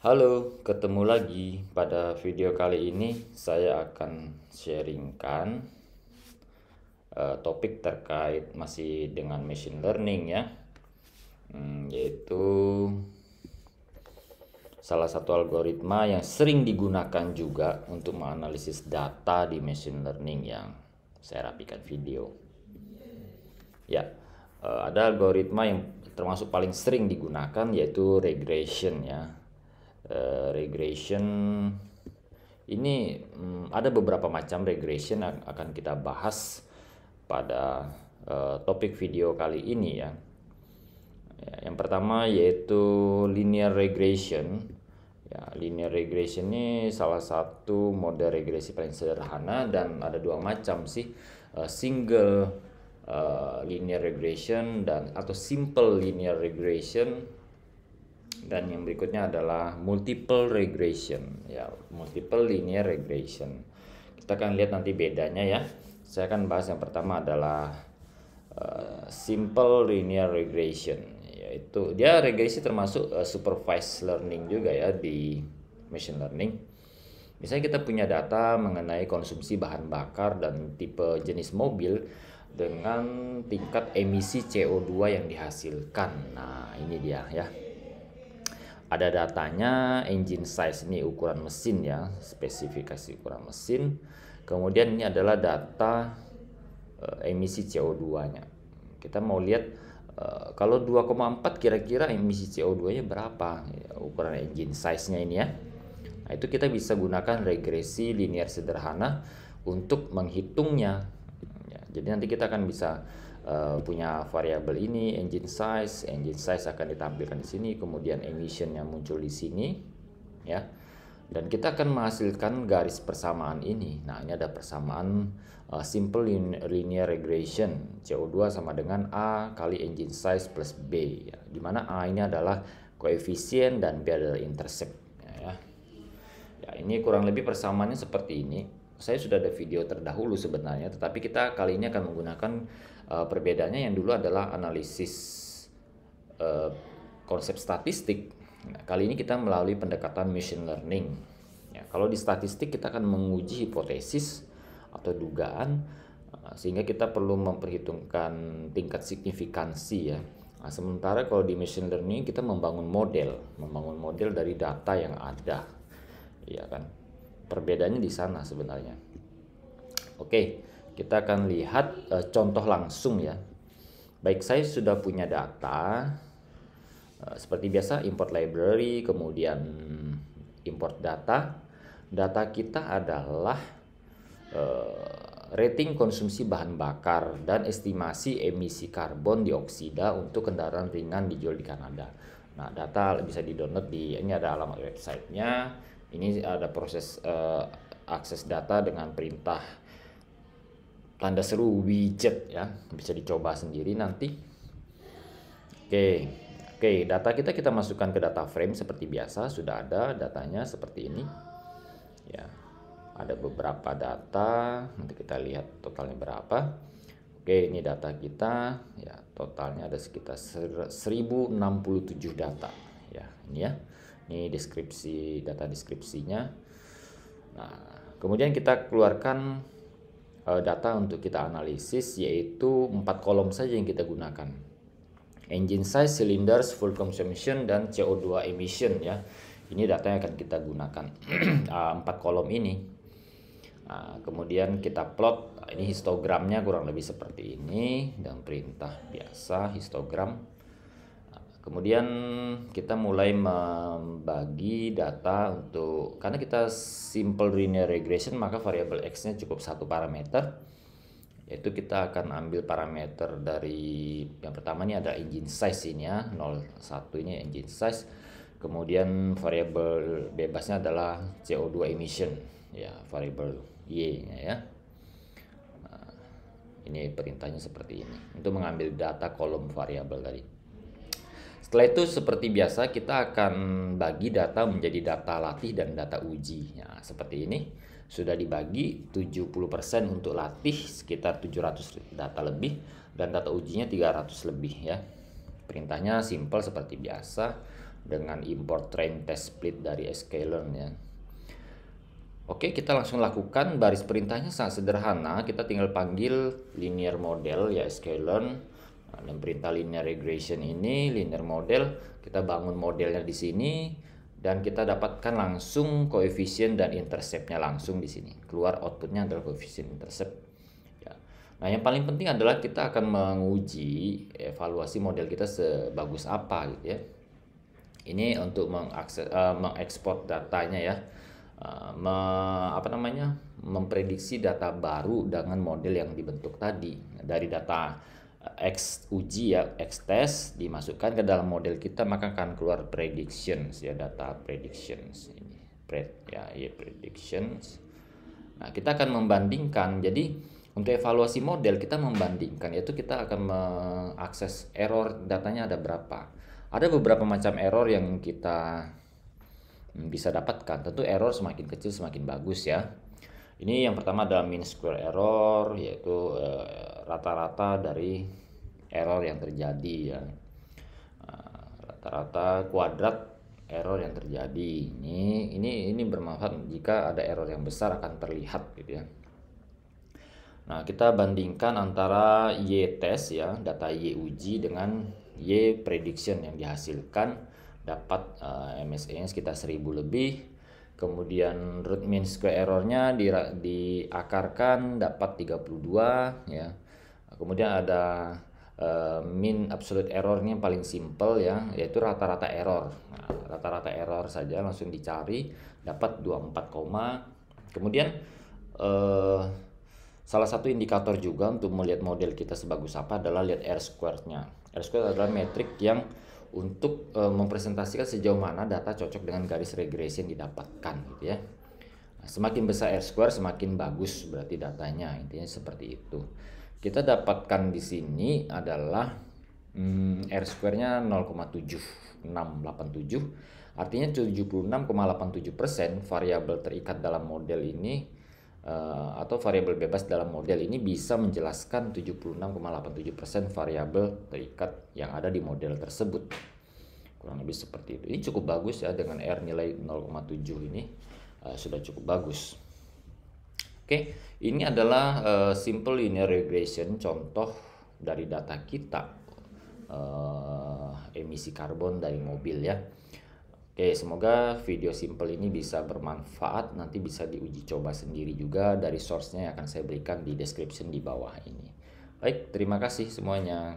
Halo, ketemu lagi. Pada video kali ini saya akan sharingkan topik terkait masih dengan machine learning ya. Yaitu salah satu algoritma yang sering digunakan juga untuk menganalisis data di machine learning yang saya rapikan video. Ya, ada algoritma yang termasuk paling sering digunakan yaitu regression ya. Regression ini ada beberapa macam regression yang akan kita bahas pada topik video kali ini ya. Yang pertama yaitu linear regression. Ya, linear regression ini salah satu model regresi paling sederhana dan ada dua macam sih, single linear regression dan atau simple linear regression, dan yang berikutnya adalah multiple regression ya, multiple linear regression. Kita akan lihat nanti bedanya ya. Saya akan bahas yang pertama adalah simple linear regression, yaitu dia regresi termasuk supervised learning juga ya di machine learning. Misalnya kita punya data mengenai konsumsi bahan bakar dan tipe jenis mobil dengan tingkat emisi CO2 yang dihasilkan. Nah, ini dia ya. Ada datanya, engine size ini ukuran mesin ya, spesifikasi ukuran mesin. Kemudian ini adalah data emisi CO2-nya. Kita mau lihat kalau 2,4 kira-kira emisi CO2-nya berapa ya, ukuran engine size-nya ini ya. Nah, itu kita bisa gunakan regresi linear sederhana untuk menghitungnya. Ya, jadi nanti kita akan bisa punya variabel ini, engine size akan ditampilkan di sini, kemudian emissionnya muncul di sini ya, dan kita akan menghasilkan garis persamaan ini. Nah, ini ada persamaan simple linear regression, CO2 sama dengan A kali engine size plus B ya, dimana A ini adalah koefisien dan B adalah intercept ya. Ya, ini kurang lebih persamaannya seperti ini. Saya sudah ada video terdahulu sebenarnya, tetapi kita kali ini akan menggunakan perbedaannya yang dulu adalah analisis konsep statistik. Nah, kali ini kita melalui pendekatan machine learning. Ya, kalau di statistik kita akan menguji hipotesis atau dugaan, sehingga kita perlu memperhitungkan tingkat signifikansi ya. Nah, sementara kalau di machine learning kita membangun model dari data yang ada, ya kan. Perbedaannya di sana sebenarnya. Oke. Kita akan lihat contoh langsung ya. Baik, saya sudah punya data. Seperti biasa import library, kemudian import data. Data kita adalah rating konsumsi bahan bakar dan estimasi emisi karbon dioksida untuk kendaraan ringan dijual di Kanada. Nah, data bisa di-download ini ada alamat websitenya. Ini ada proses akses data dengan perintah tanda seru widget ya, bisa dicoba sendiri nanti. Oke, data kita masukkan ke data frame seperti biasa, sudah ada datanya seperti ini ya. Ada beberapa data, nanti kita lihat totalnya berapa. Oke, ini data kita ya, totalnya ada sekitar 1067 data ya, ini ya. Ini data deskripsinya. Nah, kemudian kita keluarkan data untuk kita analisis, yaitu 4 kolom saja yang kita gunakan. Engine size, cylinders, fuel consumption, dan CO2 emission ya. Ini data yang akan kita gunakan. 4 kolom ini. Nah, kemudian kita plot. Ini histogramnya kurang lebih seperti ini, dan perintah biasa histogram. Kemudian kita mulai membagi data karena kita simple linear regression, maka variabel X-nya cukup satu parameter, yaitu kita akan ambil parameter dari yang pertama ini ada engine size ini ya, 01 ini engine size. Kemudian variabel bebasnya adalah CO2 emission ya, variabel Y-nya ya. Nah, ini perintahnya seperti ini untuk mengambil data kolom variabel tadi. Setelah itu seperti biasa kita akan bagi data menjadi data latih dan data uji. Nah, seperti ini sudah dibagi 70% untuk latih, sekitar 700 data lebih, dan data ujinya 300 lebih ya. Perintahnya simple seperti biasa. dengan import train test split dari sklearn ya. Oke, kita langsung lakukan. Baris perintahnya sangat sederhana. Kita tinggal panggil linear model ya sklearn. Nah, dan perintah linear regression ini linear model, kita bangun modelnya di sini dan kita dapatkan langsung koefisien dan interceptnya langsung di sini. Keluar outputnya adalah koefisien intercept. Ya. Nah, yang paling penting adalah kita akan menguji evaluasi model kita sebagus apa gitu ya. Ini untuk mengekspor datanya ya. Memprediksi data baru dengan model yang dibentuk tadi dari data X uji ya, X test dimasukkan ke dalam model kita, maka akan keluar predictions ya, data predictions ini predictions. Nah, kita akan membandingkan. Jadi untuk evaluasi model kita membandingkan, yaitu kita akan mengakses error datanya ada berapa. Ada beberapa macam error yang kita bisa dapatkan. Tentu error semakin kecil semakin bagus ya. Ini yang pertama adalah mean square error, yaitu rata-rata dari error yang terjadi ya. Rata-rata kuadrat error yang terjadi. Ini bermanfaat jika ada error yang besar akan terlihat gitu ya. Nah, kita bandingkan antara Y test ya, data Y uji dengan Y prediction yang dihasilkan. Dapat MSE-nya sekitar 1000 lebih. Kemudian root mean square errornya diakarkan dapat 32 ya. Kemudian ada mean absolute errornya paling simple ya, yaitu rata-rata error. Nah, rata-rata error saja langsung dicari dapat 24, kemudian salah satu indikator juga untuk melihat model kita sebagus apa adalah lihat R-squared-nya. R-squared adalah metrik yang untuk mempresentasikan sejauh mana data cocok dengan garis regresi yang didapatkan gitu ya. Nah, semakin besar R-square semakin bagus berarti datanya, intinya seperti itu. Kita dapatkan di sini adalah R-square-nya 0,7687, artinya 76,87% variabel terikat dalam model ini atau variabel bebas dalam model ini bisa menjelaskan 76,87% variabel terikat yang ada di model tersebut. Kurang lebih seperti itu. Ini cukup bagus ya, dengan R nilai 0,7 ini sudah cukup bagus. Oke, ini adalah simple linear regression, contoh dari data kita emisi karbon dari mobil ya. Oke, semoga video simple ini bisa bermanfaat. Nanti bisa diuji coba sendiri juga dari source-nya yang akan saya berikan di description di bawah ini. Baik, terima kasih semuanya.